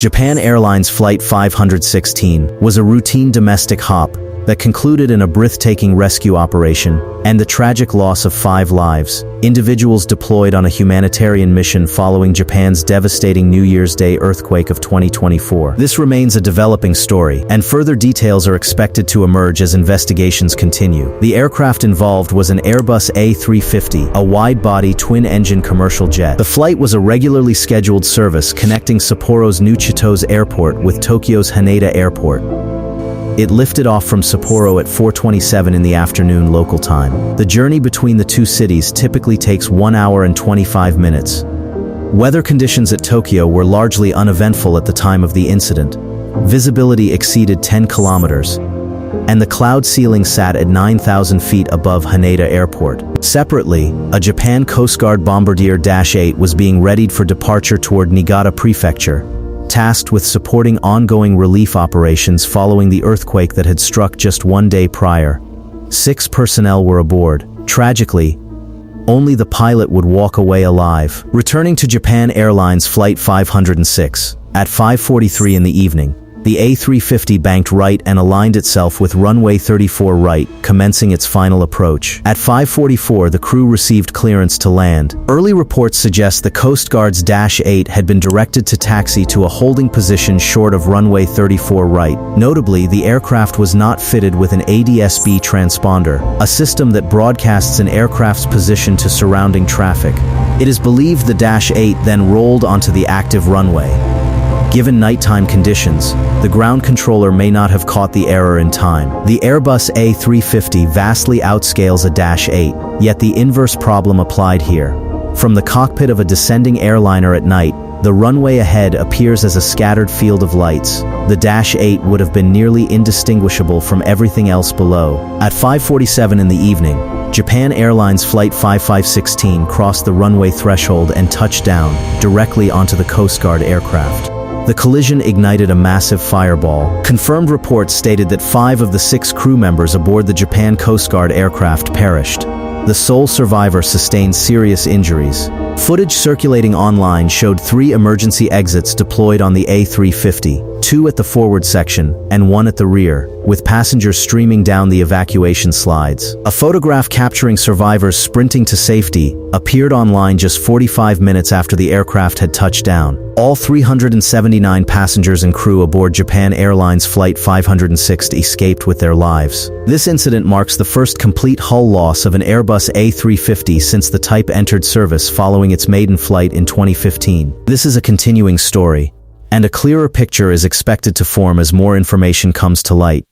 Japan Airlines Flight 516 was a routine domestic hop that concluded in a breathtaking rescue operation and the tragic loss of 5 lives, individuals deployed on a humanitarian mission following Japan's devastating New Year's Day earthquake of 2024. This remains a developing story, and further details are expected to emerge as investigations continue. The aircraft involved was an Airbus A350, a wide-body twin-engine commercial jet. The flight was a regularly scheduled service connecting Sapporo's New Chitose Airport with Tokyo's Haneda Airport. It lifted off from Sapporo at 4:27 in the afternoon local time. The journey between the two cities typically takes 1 hour and 25 minutes. Weather conditions at Tokyo were largely uneventful at the time of the incident. Visibility exceeded 10 kilometers, and the cloud ceiling sat at 9,000 feet above Haneda Airport. Separately, a Japan Coast Guard Bombardier Dash 8 was being readied for departure toward Niigata Prefecture, tasked with supporting ongoing relief operations following the earthquake that had struck just 1 day prior. 6 personnel were aboard. Tragically, only the pilot would walk away alive. Returning to Japan Airlines Flight 506, at 5:43 in the evening, the A350 banked right and aligned itself with runway 34 right, commencing its final approach. At 5:44, the crew received clearance to land. Early reports suggest the Coast Guard's Dash 8 had been directed to taxi to a holding position short of runway 34 right. Notably, the aircraft was not fitted with an ADS-B transponder, a system that broadcasts an aircraft's position to surrounding traffic. It is believed the Dash 8 then rolled onto the active runway. Given nighttime conditions, the ground controller may not have caught the error in time. The Airbus A350 vastly outscales a Dash 8, yet the inverse problem applied here. From the cockpit of a descending airliner at night, the runway ahead appears as a scattered field of lights. The Dash 8 would have been nearly indistinguishable from everything else below. At 5:47 in the evening, Japan Airlines Flight 5516 crossed the runway threshold and touched down directly onto the Coast Guard aircraft. The collision ignited a massive fireball. Confirmed reports stated that 5 of the 6 crew members aboard the Japan Coast Guard aircraft perished. The sole survivor sustained serious injuries. Footage circulating online showed 3 emergency exits deployed on the A350, 2 at the forward section and 1 at the rear, with passengers streaming down the evacuation slides. A photograph capturing survivors sprinting to safety appeared online just 45 minutes after the aircraft had touched down. All 379 passengers and crew aboard Japan Airlines Flight 506 escaped with their lives. This incident marks the first complete hull loss of an Airbus A350 since the type entered service following its maiden flight in 2015. This is a continuing story, and a clearer picture is expected to form as more information comes to light.